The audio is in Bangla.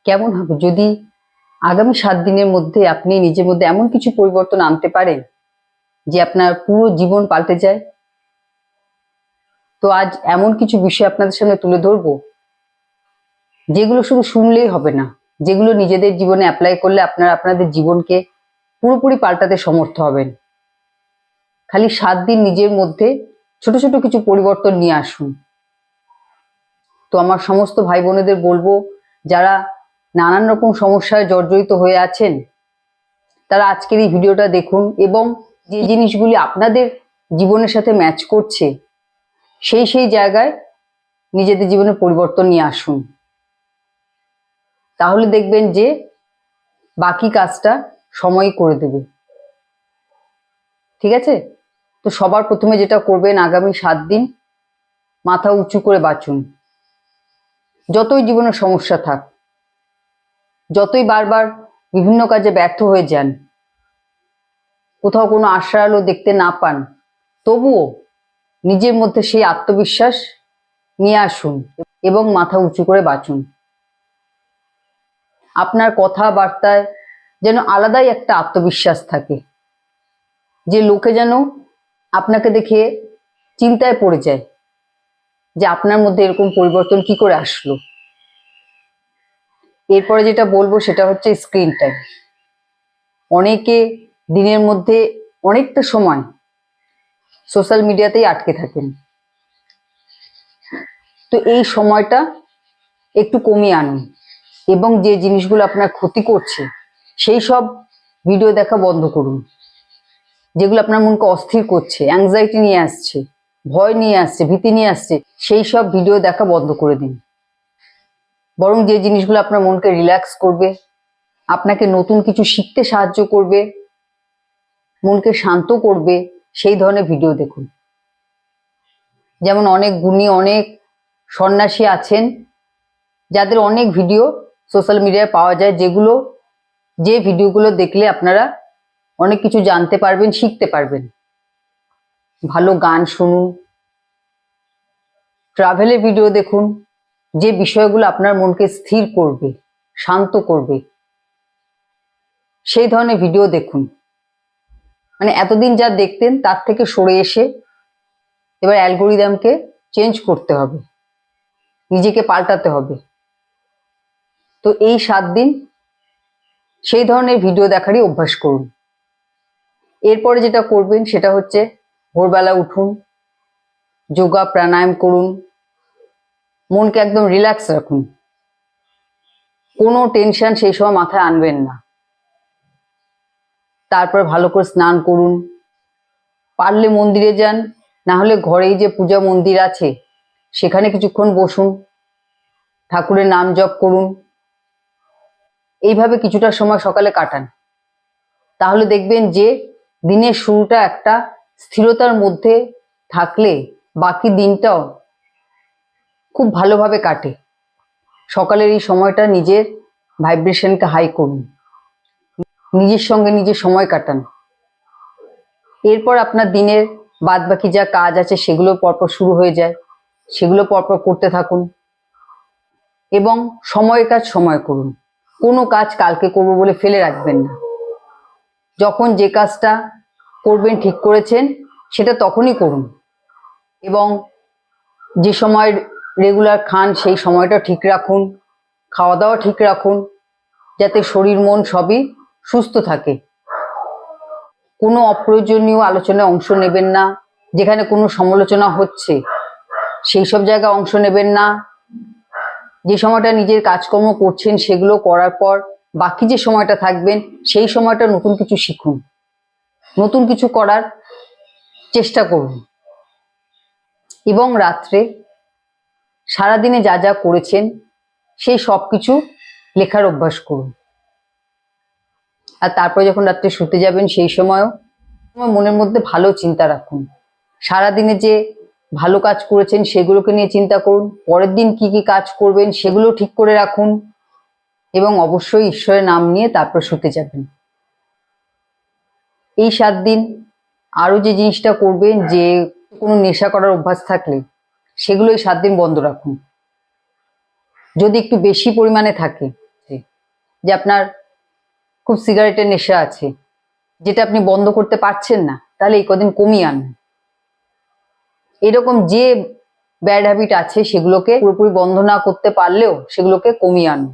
কেমন হবে যদি আগামী 7 দিনের মধ্যে আপনি নিজের মধ্যে এমন কিছু পরিবর্তন আনতে পারেন যে আপনার পুরো জীবন পাল্টে যায়। তো আজ এমন কিছু বিষয় আপনাদের সামনে তুলে ধরবো যেগুলো শুধু শুনলেই হবে না, যেগুলো নিজেদের জীবনে অ্যাপ্লাই করলে আপনারা আপনাদের জীবনকে পুরোপুরি পাল্টাতে সমর্থ হবেন। খালি 7 দিন নিজের মধ্যে ছোট ছোট কিছু পরিবর্তন নিয়ে আসুন। তো আমার সমস্ত ভাই বোনেদের বলবো, যারা নানান রকম সমস্যায় জর্জরিত হয়ে আছেন তারা আজকের এই ভিডিওটা দেখুন এবং যে জিনিসগুলি আপনাদের জীবনের সাথে ম্যাচ করছে সেই জায়গায় নিজেদের জীবনে পরিবর্তন নিয়ে আসুন। তাহলে দেখবেন যে বাকি কাজটা সময়ই করে দেবে। ঠিক আছে? তো সবার প্রথমে যেটা করবেন, আগামী 7 দিন মাথা উঁচু করে বাঁচুন। যতই জীবনে সমস্যা থাক, যতই বারবার বিভিন্ন কাজে ব্যর্থ হয়ে যান, কোথাও কোনো আশার আলো দেখতে না পান, তবুও নিজের মধ্যে সেই আত্মবিশ্বাস নিয়ে আসুন এবং মাথা উঁচু করে বাঁচুন। আপনার কথাবার্তায় যেন আলাদাই একটা আত্মবিশ্বাস থাকে, যে লোকে যেন আপনাকে দেখে চিন্তায় পড়ে যায় যে আপনার মধ্যে এরকম পরিবর্তন কি করে আসলো। এরপরে যেটা বলবো সেটা হচ্ছে স্ক্রিন টাইম। অনেকে দিনের মধ্যে অনেকটা সময় সোশ্যাল মিডিয়াতেই আটকে থাকেন। তো এই সময়টা একটু কমিয়ে আনুন এবং যে জিনিসগুলো আপনার ক্ষতি করছে সেই সব ভিডিও দেখা বন্ধ করুন, যেগুলো আপনার মনকে অস্থির করছে, অ্যাংজাইটি নিয়ে আসছে, ভয় নিয়ে আসছে, ভীতি নিয়ে আসছে, সেই সব ভিডিও দেখা বন্ধ করে দিন। বরং যে জিনিসগুলো আপনার মনকে রিল্যাক্স করবে, আপনাকে নতুন কিছু শিখতে সাহায্য করবে, মনকে শান্ত করবে, সেই ধরনের ভিডিও দেখুন। যেমন অনেক গুণী, অনেক সন্ন্যাসী আছেন যাদের অনেক ভিডিও সোশ্যাল মিডিয়ায় পাওয়া যায়, যে ভিডিওগুলো দেখলে আপনারা অনেক কিছু জানতে পারবেন, শিখতে পারবেন। ভালো গান শুনুন, ট্রাভেলের ভিডিও দেখুন, যে বিষয়গুলো আপনার মনকে স্থির করবে, শান্ত করবে, সেই ধরনের ভিডিও দেখুন। মানে এতদিন যা দেখতেন তার থেকে সরে এসে এবার অ্যালগোরিদমকে চেঞ্জ করতে হবে, নিজেকে পাল্টাতে হবে। তো এই 7 দিন সেই ধরনের ভিডিও দেখারই অভ্যাস করুন। এরপরে যেটা করবেন সেটা হচ্ছে ভোরবেলা উঠুন, যোগা প্রাণায়াম করুন, মনকে একদম রিল্যাক্স রাখুন, কোনো টেনশন সেই সময় মাথায় আনবেন না। তারপর ভালো করে স্নান করুন, পারলে মন্দিরে যান, না হলে ঘরেই যে পূজা মন্দির আছে সেখানে কিছুক্ষণ বসুন, ঠাকুরের নাম জপ করুন। এইভাবে কিছুটা সময় সকালে কাটান, তাহলে দেখবেন যে দিনের শুরুটা একটা স্থিরতার মধ্যে থাকলে বাকি দিনটাও খুব ভালোভাবে কাটে। সকালের এই সময়টা নিজের ভাইব্রেশনকে হাই করুন, নিজের সঙ্গে নিজে সময় কাটান। এরপর আপনার দিনের বাদ বাকি যা কাজ আছে সেগুলো পরপর শুরু হয়ে যায়, সেগুলো পরপর করতে থাকুন এবং সময়ের কাজ সময় করুন। কোনো কাজ কালকে করব বলে ফেলে রাখবেন না। যখন যে কাজটা করবেন ঠিক করেছেন সেটা তখনই করুন এবং যে সময় রেগুলার খান সেই সময়টা ঠিক রাখুন, খাওয়া দাওয়া ঠিক রাখুন, যাতে শরীর মন সবই সুস্থ থাকে। কোনো অপ্রয়োজনীয় আলোচনায় অংশ নেবেন না, যেখানে কোনো সমালোচনা হচ্ছে সেই সব জায়গায় অংশ নেবেন না। যে সময়টা নিজের কাজকর্ম করছেন সেগুলো করার পর বাকি যে সময়টা থাকবেন সেই সময়টা নতুন কিছু শিখুন, নতুন কিছু করার চেষ্টা করুন এবং রাত্রে সারাদিনে যা যা করেছেন সেই সব কিছু লেখার অভ্যাস করুন। আর তারপর যখন রাত্রে শুতে যাবেন সেই সময়ও মনের মধ্যে ভালো চিন্তা রাখুন। সারাদিনে যে ভালো কাজ করেছেন সেগুলোকে নিয়ে চিন্তা করুন, পরের দিন কি কি কাজ করবেন সেগুলো ঠিক করে রাখুন এবং অবশ্যই ঈশ্বরের নাম নিয়ে তারপর শুতে যাবেন। এই 7 দিন আরো যে জিনিসটা করবেন, যে কোনো নেশা করার অভ্যাস থাকলে সেগুলো এই 7 দিন বন্ধ রাখুন। যদি একটু বেশি পরিমাণে থাকে যে আপনার খুব সিগারেটের নেশা আছে, যেটা আপনি বন্ধ করতে পারছেন না, তাহলে এই কদিন কমিয়ে আনুন। এরকম যে ব্যাড হ্যাবিট আছে সেগুলোকে পুরোপুরি বন্ধ না করতে পারলেও সেগুলোকে কমিয়ে আনুন।